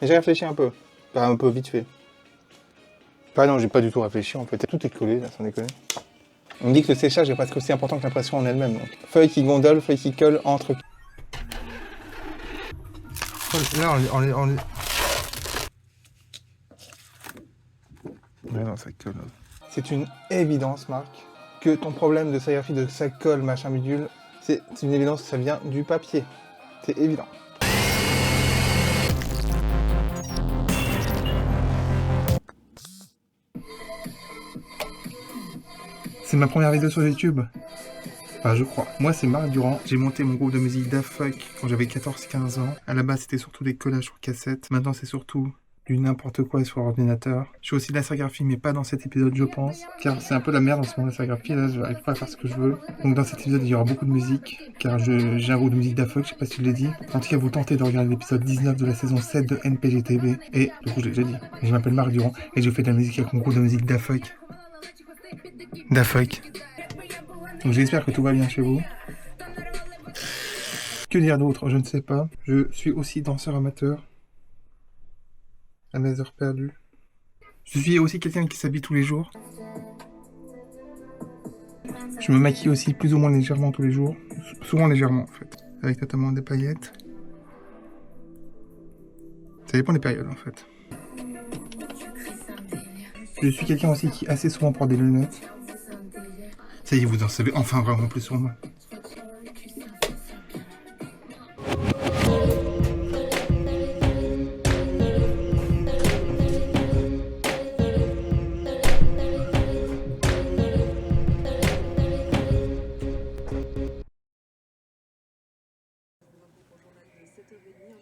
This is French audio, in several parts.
Mais j'ai réfléchi un peu. Pas un peu vite fait. Bah non, j'ai pas du tout réfléchi en fait. Tout est collé là, sans déconner. On me dit que le séchage est presque aussi important que l'impression en elle-même. Donc. Feuille qui gondole, feuille qui colle entre. Là, on est... Ouais, non, ça colle. C'est une évidence, Marc, que ton problème de sérigraphie, de ça colle, machin bidule, c'est une évidence que ça vient du papier. C'est évident. C'est ma première vidéo sur YouTube. Enfin, je crois. Moi, c'est Marc Durand. J'ai monté mon groupe de musique Daft Fuck quand j'avais 14-15 ans. À la base, c'était surtout des collages sur cassette. Maintenant, c'est surtout du n'importe quoi sur ordinateur. Je fais aussi de la sérigraphie, mais pas dans cet épisode, je pense. Car c'est un peu la merde en ce moment, la sérigraphie. Là, je n'arrive pas à faire ce que je veux. Donc, dans cet épisode, il y aura beaucoup de musique. Car j'ai un groupe de musique Daft Fuck, je sais pas si je l'ai dit. En tout cas, vous tentez de regarder l'épisode 19 de la saison 7 de NPGTV. Et, du coup, je l'ai déjà dit. Je m'appelle Marc Durand et je fais de la musique avec mon groupe de musique Daft Fuck. Daft Fuck. Donc j'espère que tout va bien chez vous. Que dire d'autre? Je ne sais pas. Je suis aussi danseur amateur. À mes heures perdues. Je suis aussi quelqu'un qui s'habille tous les jours. Je me maquille aussi plus ou moins légèrement tous les jours. Souvent légèrement en fait. Avec notamment des paillettes. Ça dépend des périodes en fait. Je suis quelqu'un aussi qui assez souvent porte des lunettes. Ça y est, vous en savez enfin vraiment plus sur moi.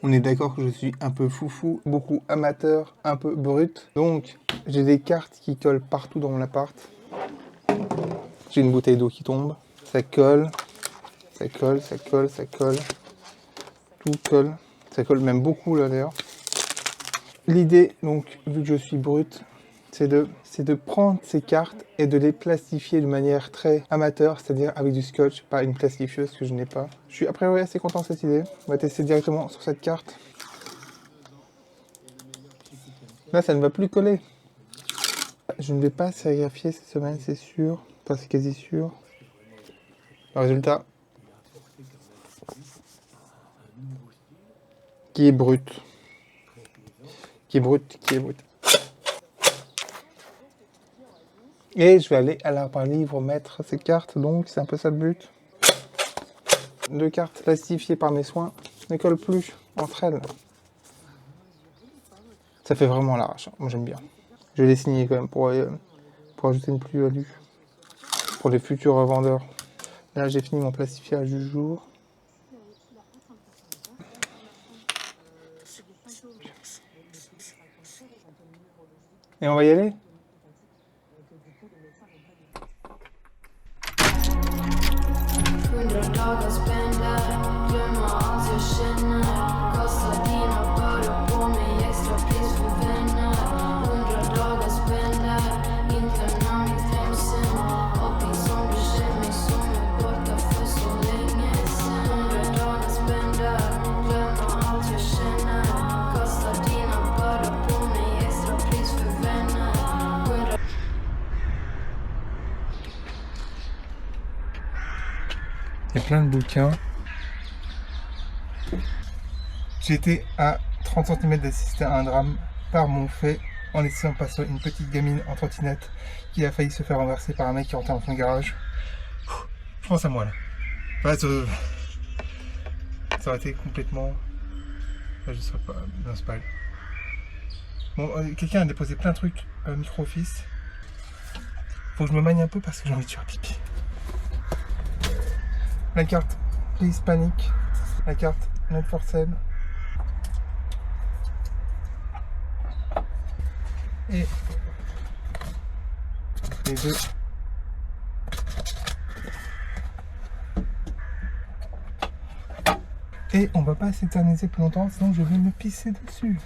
On est d'accord que je suis un peu foufou, beaucoup amateur, un peu brut. Donc, j'ai des cartes qui collent partout dans mon appart. J'ai une bouteille d'eau qui tombe. Ça colle, ça colle, ça colle, ça colle. Tout colle. Ça colle même beaucoup là d'ailleurs. L'idée, donc, vu que je suis brut, c'est de prendre ces cartes et de les plastifier de manière très amateur, c'est-à-dire avec du scotch, pas une plastifieuse que je n'ai pas. Je suis a priori assez content de cette idée. On va tester directement sur cette carte. Là, ça ne va plus coller. Je ne vais pas sérigraphier cette semaine, c'est sûr. Enfin, c'est quasi sûr. Le résultat, qui est brut. Qui est brut, qui est brut. Et je vais aller à l'arbre à livre mettre ces cartes, donc c'est un peu ça le but. 2 cartes plastifiées par mes soins ne collent plus entre elles. Ça fait vraiment l'arrache, moi j'aime bien. Je vais les signer quand même pour ajouter une plus-value. Pour les futurs revendeurs. Là j'ai fini mon plastifiage du jour. Et on va y aller ? Il y a plein de bouquins. J'étais à 30 cm d'assister à un drame par mon fait en laissant passer une petite gamine en trottinette qui a failli se faire renverser par un mec qui rentrait dans son garage. Je pense à moi là. Enfin, ça aurait été complètement... Là, je serais pas... Non, c'est pas... Bon, quelqu'un a déposé plein de trucs micro-office. Faut que je me magne un peu parce que j'ai envie de faire pipi. La carte Please Panic. La carte Not for Sale. Et les deux. Et on va pas s'éterniser plus longtemps, sinon je vais me pisser dessus.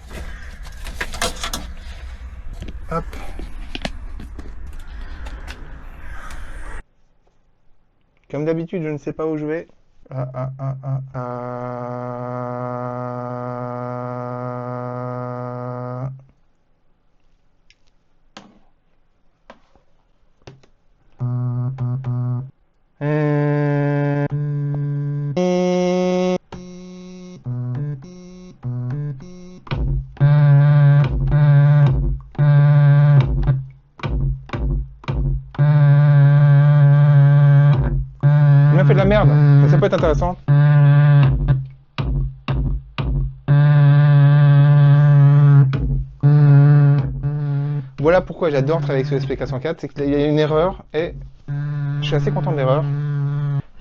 Hop. Comme d'habitude, je ne sais pas où je vais. Ah, ah, ah, ah, ah. peut être intéressant. Voilà pourquoi j'adore travailler avec ce SP404, c'est qu'il y a une erreur et je suis assez content de l'erreur.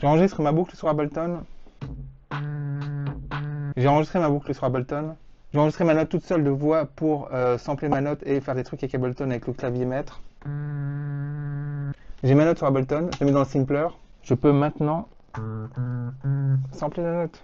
J'enregistre ma boucle sur Ableton. J'ai enregistré ma boucle sur Ableton. J'ai enregistré ma note toute seule de voix pour sampler ma note et faire des trucs avec Ableton avec le clavier maître. J'ai ma note sur Ableton, je la mets dans le sampler. Je peux maintenant sampler la note.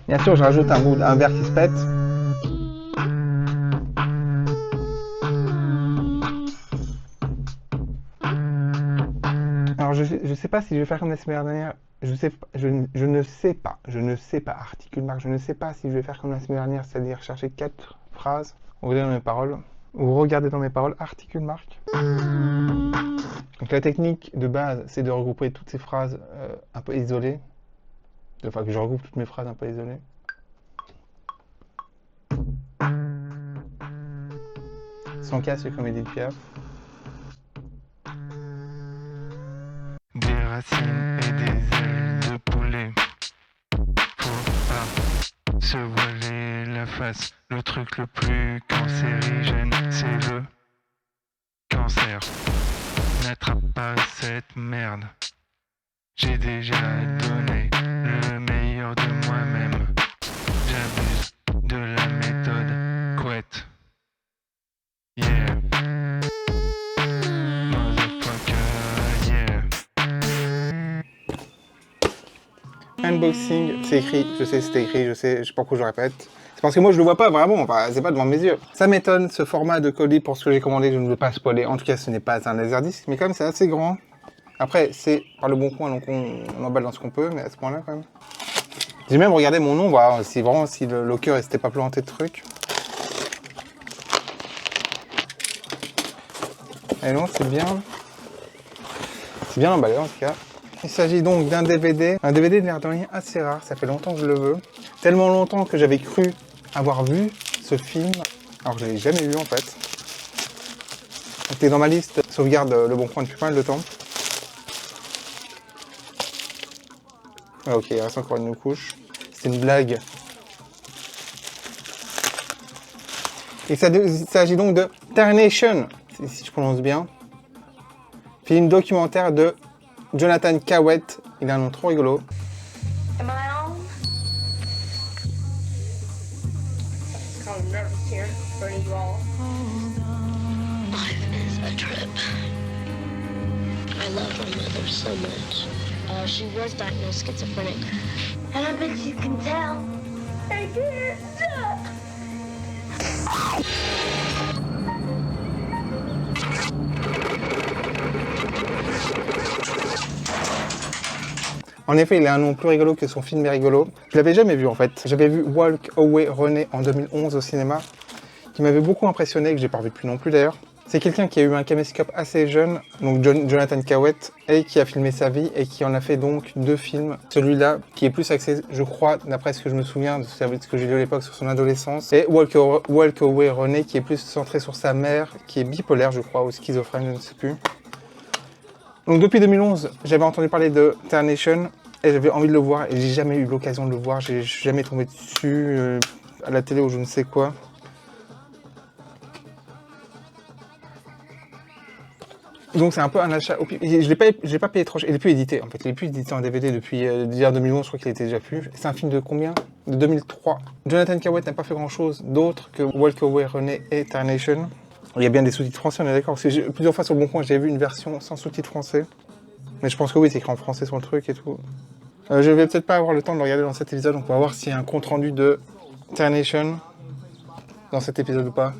Bien sûr, je rajoute un verre qui se pète. Alors, je sais pas si je vais faire comme la semaine dernière. Je ne sais pas. Articule marque. Je ne sais pas si je vais faire comme la semaine dernière, c'est-à-dire chercher 4 phrases. Vous regardez dans mes paroles. Vous regardez dans mes paroles. Articule marque. Donc la technique de base, c'est de regrouper toutes ces phrases un peu isolées. Enfin, que je regroupe toutes mes phrases un peu isolées. Sans casse, comme Edith Piaf. Des racines et des ailes de poulet. Faut pas se voiler la face. Le truc le plus cancérigène, c'est le cancer. N'attrape pas cette merde. J'ai déjà donné le meilleur de moi-même. J'abuse de la méthode couette. Yeah. Motherfucker, yeah. Unboxing, c'est écrit, je sais c'était écrit, je sais pas pourquoi je le répète. C'est parce que moi je le vois pas vraiment, enfin c'est pas devant mes yeux. Ça m'étonne ce format de colis pour ce que j'ai commandé, je ne veux pas spoiler. En tout cas ce n'est pas un laserdisc, mais quand même c'est assez grand. Après c'est par le bon coin donc on emballe dans ce qu'on peut, mais à ce point là quand même. J'ai même regardé mon nom, voir si vraiment si le locker s'était pas planté de trucs. Et non, c'est bien emballé en tout cas. Il s'agit donc d'un DVD. Un DVD de l'air de rien assez rare, ça fait longtemps que je le veux. Tellement longtemps que j'avais cru avoir vu ce film, alors que je l'ai jamais vu en fait. C'était dans ma liste, sauvegarde Le Bon Coin depuis pas mal de temps. Ah, ok, il reste encore une couche. C'est une blague. Il s'agit donc de Tarnation, si je prononce bien. Film documentaire de Jonathan Cowett. Il a un nom trop rigolo. Am I on? Kind of nervous here, burning you all. Life is a trip. I love my mother so much. She was diagnosed schizophrenic. And I bet you can tell. I can't stop. En effet, il a un nom plus rigolo que son film est rigolo. Je l'avais jamais vu en fait. J'avais vu Walk Away René en 2011 au cinéma, qui m'avait beaucoup impressionné, que j'ai pas revu depuis non plus d'ailleurs. C'est quelqu'un qui a eu un caméscope assez jeune, donc Jonathan Cowett, et qui a filmé sa vie et qui en a fait donc 2 films. Celui-là, qui est plus axé, je crois, d'après ce que je me souviens, de ce que j'ai lu à l'époque sur son adolescence, et Walk Away René, qui est plus centré sur sa mère, qui est bipolaire, je crois, ou schizophrène, je ne sais plus. Donc depuis 2011, j'avais entendu parler de Tarnation, et j'avais envie de le voir, et j'ai jamais eu l'occasion de le voir, j'ai jamais tombé dessus, à la télé ou je ne sais quoi. Donc c'est un peu un achat. Je l'ai pas payé trop cher. Il est plus édité en fait. Il est plus édité en DVD depuis 2011. Je crois qu'il était déjà plus. C'est un film de combien? De 2003. Jonathan Cowett n'a pas fait grand chose d'autre que Walk Away René et Tarnation. Il y a bien des sous-titres français, on est d'accord. Parce que plusieurs fois sur le Bon Coin, j'ai vu une version sans sous-titres français. Mais je pense que oui, c'est écrit en français sur le truc et tout. Je vais peut-être pas avoir le temps de le regarder dans cet épisode. Donc on va voir s'il y a un compte rendu de Tarnation dans cet épisode ou pas?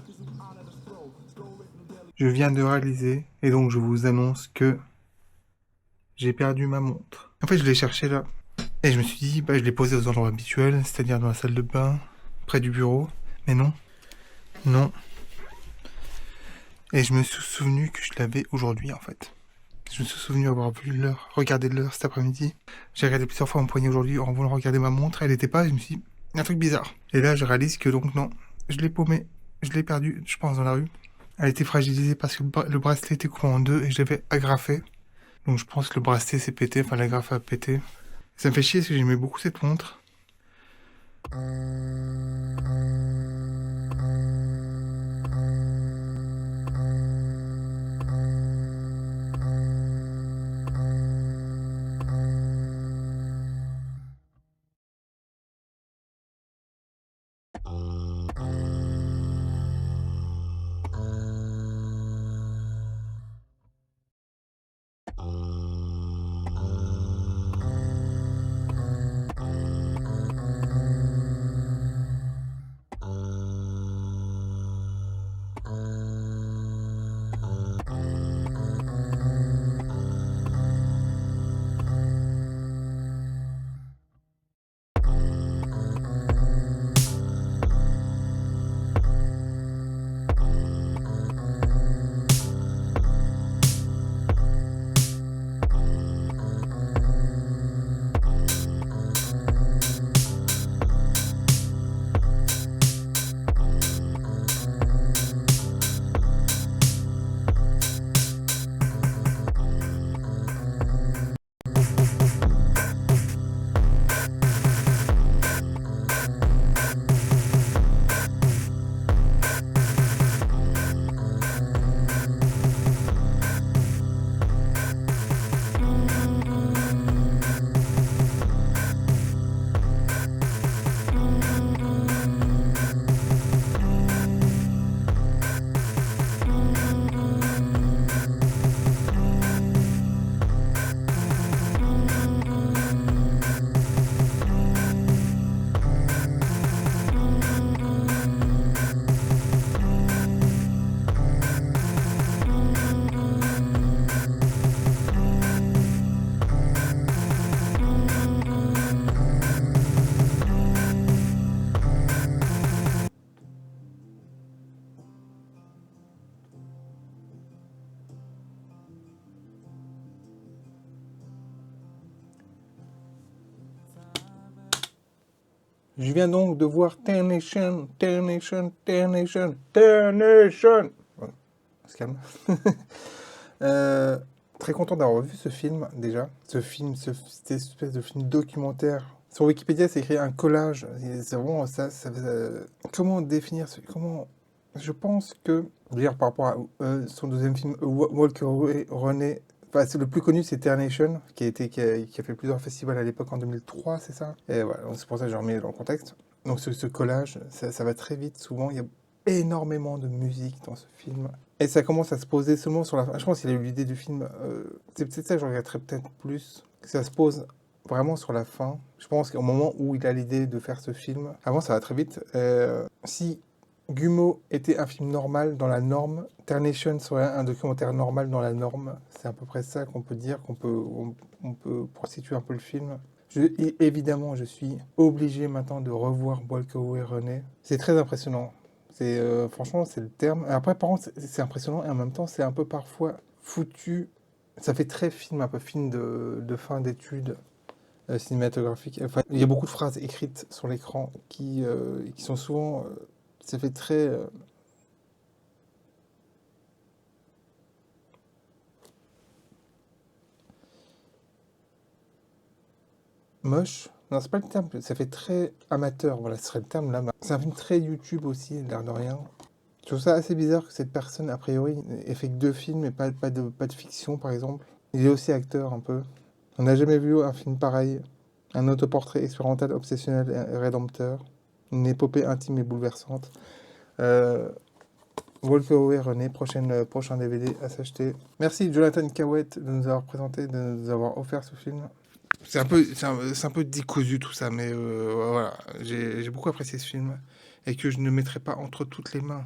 Je viens de réaliser, et donc je vous annonce que j'ai perdu ma montre. En fait, je l'ai cherchée là. Et je me suis dit, bah, je l'ai posée aux endroits habituels, c'est-à-dire dans la salle de bain, près du bureau. Mais non. Non. Et je me suis souvenu que je l'avais aujourd'hui, en fait. Je me suis souvenu avoir vu l'heure, regardé l'heure cet après-midi. J'ai regardé plusieurs fois mon poignet aujourd'hui en voulant regarder ma montre. Elle n'était pas, et je me suis dit, il y a un truc bizarre. Et là, je réalise que donc non, je l'ai paumée. Je l'ai perdue, je pense, dans la rue. Elle était fragilisée parce que le bracelet était coupé en deux et je l'avais agrafé. Donc je pense que le bracelet s'est pété, enfin l'agrafe a pété. Ça me fait chier parce que j'aimais beaucoup cette montre. Je viens donc de voir Tarnation. Voilà, on se calme. Très content d'avoir vu ce film, déjà. Cette espèce de film documentaire. Sur Wikipédia, c'est écrit un collage. C'est vraiment ça. Comment définir comment... Je pense que, je veux dire, par rapport à son deuxième film, Walker René, enfin, le plus connu, c'est Tarnation, qui a fait plusieurs festivals à l'époque en 2003, c'est ça? Et voilà, donc c'est pour ça que je remets dans le contexte. Donc ce collage, ça va très vite. Souvent, il y a énormément de musique dans ce film. Et ça commence à se poser seulement sur la fin. Je pense qu'il a eu l'idée du film. C'est peut-être ça que je regretterais peut-être plus. Que ça se pose vraiment sur la fin. Je pense qu'au moment où il a l'idée de faire ce film, avant ça va très vite. Si Gummo était un film normal dans la norme, Tarnation serait un documentaire normal dans la norme. C'est à peu près ça qu'on peut dire, on peut prostituer un peu le film. Évidemment, je suis obligé maintenant de revoir Walker René. C'est très impressionnant. Franchement, c'est le terme. Après, par contre, c'est impressionnant et en même temps, c'est un peu parfois foutu. Ça fait très film, un peu film de fin d'études cinématographiques. Enfin, il y a beaucoup de phrases écrites sur l'écran qui sont souvent... ça fait très... moche. Non, c'est pas le terme. Ça fait très amateur. Voilà, ce serait le terme là. C'est un film très YouTube aussi, l'air de rien. Je trouve ça assez bizarre que cette personne, a priori, ait fait que 2 films et pas de fiction, par exemple. Il est aussi acteur, un peu. On n'a jamais vu un film pareil. Un autoportrait expérimental, obsessionnel et rédempteur. Une épopée intime et bouleversante. Walker Away René, prochain DVD à s'acheter. Merci Jonathan Cahouette de nous avoir présenté, de nous avoir offert ce film. c'est un peu décousu tout ça, mais voilà, j'ai beaucoup apprécié ce film et que je ne mettrai pas entre toutes les mains.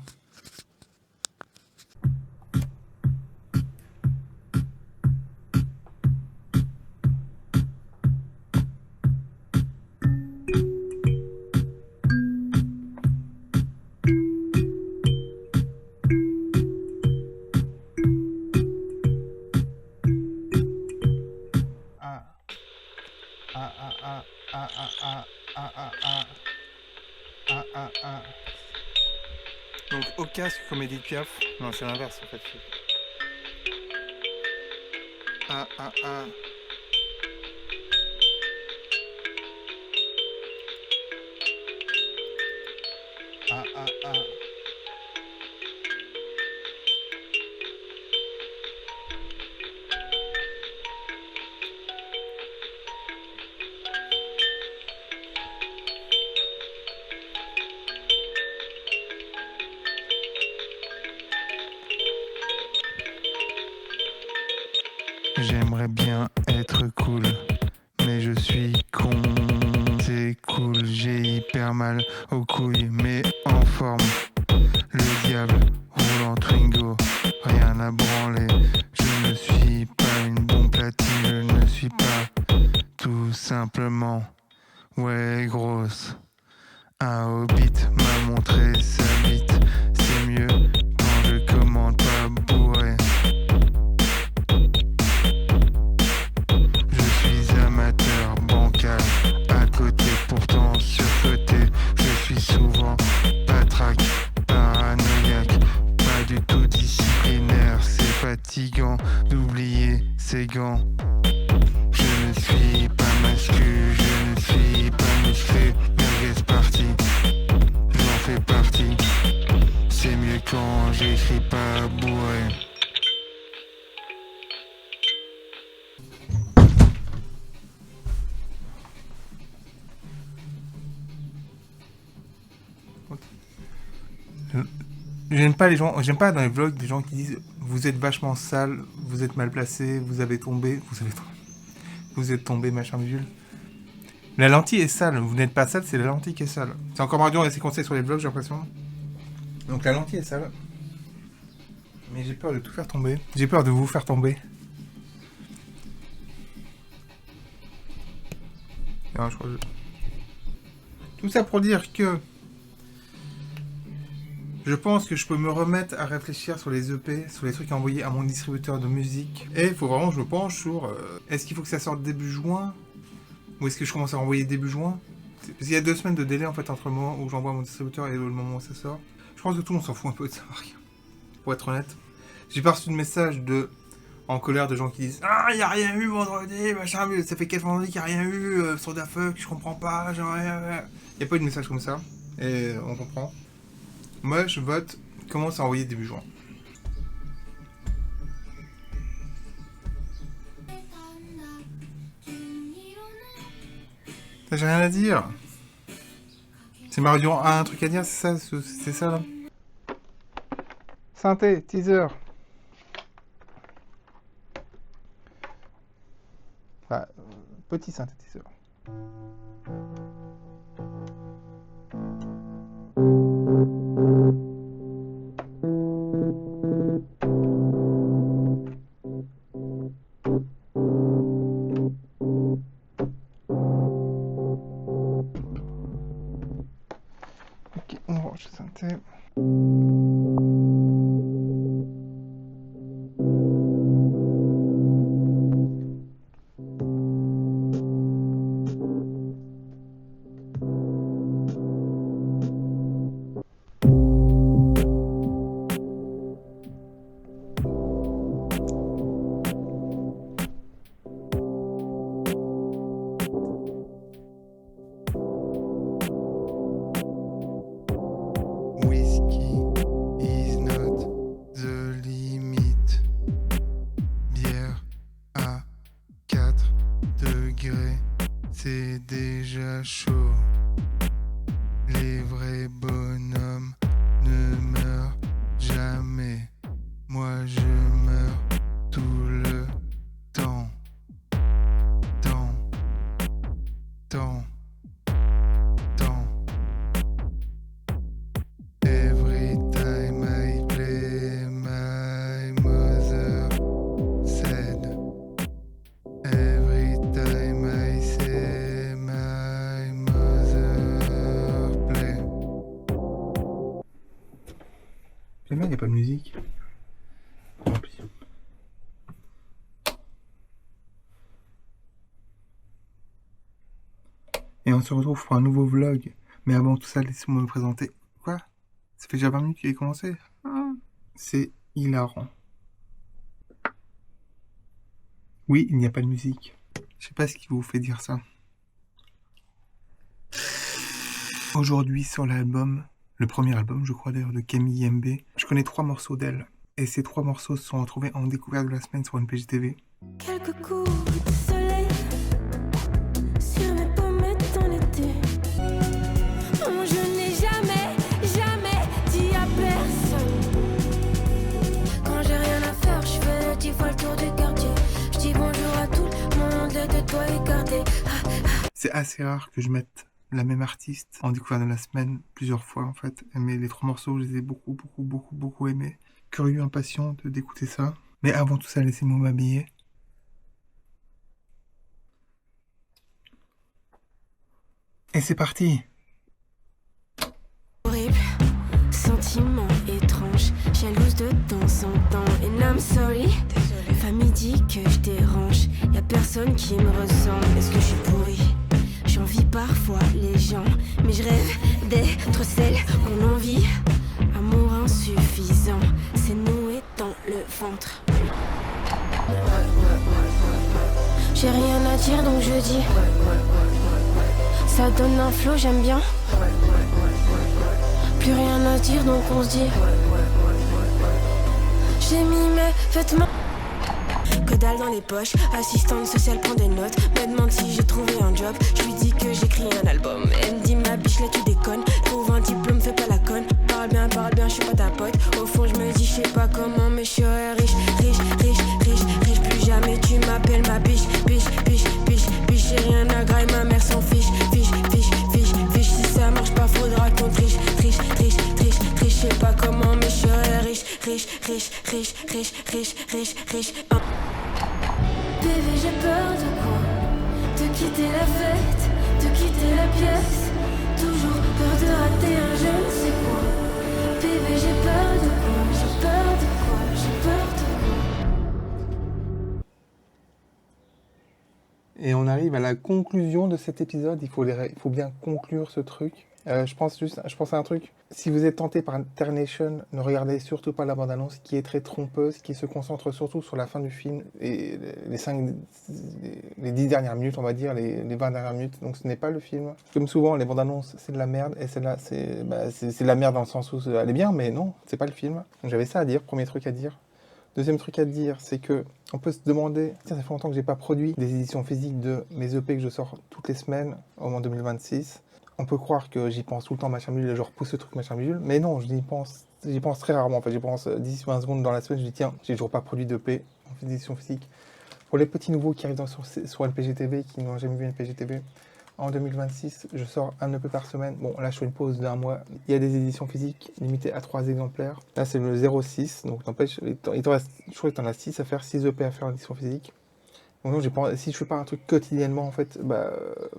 Donc au casque comme Edith Piaf. Non, c'est l'inverse en fait. Ah ah ah. Ah ah ah. J'aimerais bien être cool, mais je suis con. C'est cool, j'ai hyper mal aux couilles, mais en forme. Le diable roule en Twingo, rien à branler. Je ne suis pas une bombe platine, je ne suis pas tout simplement, ouais, grosse. Un hobbit m'a montré sa bite, c'est mieux quand je commande pas bourré. Je suis amateur bancal, à côté pourtant surcoté. Je suis souvent patraque, paranoïaque, pas du tout disciplinaire. C'est fatigant d'oublier ses gants. Je ne suis pas mascu, je ne suis pas musclé. Merguez parti, j'en fais partie. C'est mieux quand j'écris pas bourré. J'aime pas dans les vlogs des gens qui disent vous êtes vachement sale, vous êtes mal placé, vous êtes tombé, machin bidule. La lentille est sale, vous n'êtes pas sale, c'est la lentille qui est sale. C'est encore marrant et ses conseils sur les vlogs, j'ai l'impression. Donc la lentille est sale. Mais j'ai peur de tout faire tomber. J'ai peur de vous faire tomber. Non, je crois que... Tout ça pour dire que je pense que je peux me remettre à réfléchir sur les EP, sur les trucs à envoyer à mon distributeur de musique. Et il faut vraiment que je me penche sur est-ce qu'il faut que ça sorte début juin ou est-ce que je commence à envoyer début juin? Parce qu'il y a 2 semaines de délai en fait entre le moment où j'envoie à mon distributeur et le moment où ça sort. Je pense que tout le monde s'en fout un peu de savoir. Pour être honnête. J'ai pas reçu de message en colère de gens qui disent ah y a rien eu vendredi, machin, mais ça fait 4 vendredis qu'il y a rien eu sur Da Fuck, je comprends pas, genre y a pas eu de message comme ça. Et on comprend. Moi, je vote commence à envoyer début juin. J'ai rien à dire. C'est Mario Durand a un truc à dire, c'est ça là. Synthé, teaser. Enfin, petit synthétiseur. Ok, on range le synthé. Whiskey is not the limit. Bière à 4 degrés, c'est déjà chaud. Les vrais bonhommes ne meurent jamais. Moi je meurs tout le temps. musique. Tant pis. Et on se retrouve pour un nouveau vlog. Mais avant tout ça, laissez-moi me présenter. Quoi? Ça fait déjà 20 minutes qu'il est commencé? C'est hilarant. Oui, il n'y a pas de musique. Je sais pas ce qui vous fait dire ça. Aujourd'hui sur l'album, le premier album je crois d'ailleurs de Camille MB, je connais 3 morceaux d'elle. Et ces 3 morceaux se sont retrouvés en découverte de la semaine sur NPJ TV. Quelques coups de soleil sur mes pommettes en été. Non, je n'ai jamais dit à personne. Quand j'ai rien à faire, je fais 10 fois le tour du quartier. Je dis bonjour à tout le monde, les de toi écartés. C'est assez rare que je mette la même artiste en découverte de la semaine plusieurs fois en fait. Mais les 3 morceaux, je les ai beaucoup aimés. Curieux, impatient d'écouter ça. Mais avant tout ça, laissez-moi m'habiller. Et c'est parti! Horrible, sentiment étrange, jalouse de temps en temps. And I'm sorry, désolée. Famille dit que je dérange, y'a personne qui me ressemble. Est-ce que je suis pourrie? J'envie parfois les gens, mais je rêve d'être celle qu'on envie. Amour insuffisant, c'est noué dans le ventre. J'ai rien à dire donc je dis. Ça donne un flow, j'aime bien. Plus rien à dire donc on se dit. J'ai mis mes vêtements. Que dalle dans les poches, assistante sociale prend des notes. Me demande si j'ai trouvé un job. Je lui dis que j'écris un album. Elle me dit ma biche là tu déconnes. Trouve un diplôme, fais pas la conne. Parle bien, je suis pas ta pote. Au fond je me dis je sais pas comment, mais je serais riche. Plus jamais tu m'appelles ma biche. J'ai rien à grailler, ma mère s'en fiche. Si ça marche pas faudra qu'on triche. Je sais pas comment, mais je serais riche. Bébé, j'ai peur de quoi? De quitter la fête, de quitter la pièce. Toujours peur de rater un je ne sais quoi. Bébé, j'ai peur de quoi? J'ai peur de quoi? J'ai peur de quoi? Et on arrive à la conclusion de cet épisode. Il faut bien conclure ce truc. Je pense à un truc. Si vous êtes tenté par Internation, ne regardez surtout pas la bande-annonce qui est très trompeuse, qui se concentre surtout sur la fin du film et les 10 dernières minutes, on va dire, les 20 dernières minutes. Donc ce n'est pas le film. Comme souvent, les bandes-annonces, c'est de la merde. Et celle-là, c'est de la merde dans le sens où elle est bien, mais non, c'est pas le film. Donc j'avais ça à dire, premier truc à dire. Deuxième truc à dire, c'est que on peut se demander, ça fait longtemps que j'ai pas produit des éditions physiques de mes EP que je sors toutes les semaines au moins 2026. On peut croire que j'y pense tout le temps, machin bidule, je repousse ce truc, machin bidule, mais non, j'y pense très rarement. En fait, j'y pense 10 ou 20 secondes dans la semaine, je dis tiens, j'ai toujours pas produit d'EP en édition physique. Pour les petits nouveaux qui arrivent sur NPJ TV, qui n'ont jamais vu NPJ TV, en 2026, je sors un EP par semaine. Bon, là, je fais une pause d'1 mois. Il y a des éditions physiques limitées à 3 exemplaires. Là, c'est le 06, donc n'empêche, il te reste, je crois que tu en as 6 à faire, 6 EP à faire en édition physique. Donc, si je fais pas un truc quotidiennement, en fait,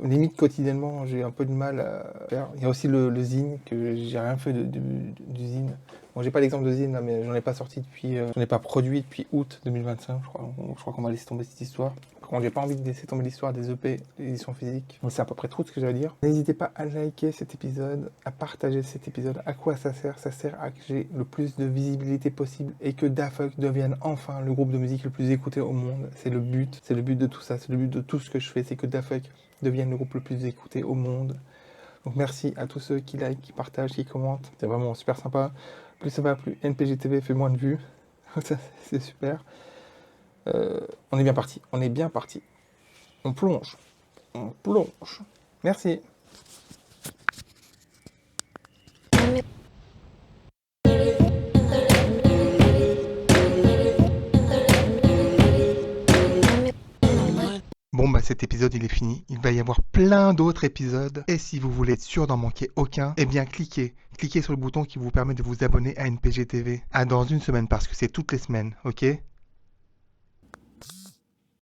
limite quotidiennement, j'ai un peu de mal à faire. Il y a aussi le zine, que j'ai rien fait du zine. Bon, j'ai pas l'exemple de zine, là, mais j'en ai pas sorti depuis, j'en ai pas produit depuis août 2025, je crois qu'on va laisser tomber cette histoire. Par contre, j'ai pas envie de laisser tomber l'histoire des EP, des éditions physiques. Donc c'est à peu près tout ce que j'ai à dire. N'hésitez pas à liker cet épisode, à partager cet épisode. À quoi ça sert? Ça sert à que j'ai le plus de visibilité possible et que Da Fuck devienne enfin le groupe de musique le plus écouté au monde. C'est le but de tout ça, c'est le but de tout ce que je fais, c'est que Da Fuck devienne le groupe le plus écouté au monde. Donc merci à tous ceux qui like, qui partagent, qui commentent. C'est vraiment super sympa. Plus ça va, plus NPJ TV fait moins de vues. C'est super. On est bien parti. On plonge. Merci. Bon cet épisode il est fini, il va y avoir plein d'autres épisodes et si vous voulez être sûr d'en manquer aucun, eh bien cliquez sur le bouton qui vous permet de vous abonner à NPJ TV. À dans une semaine parce que c'est toutes les semaines, ok ?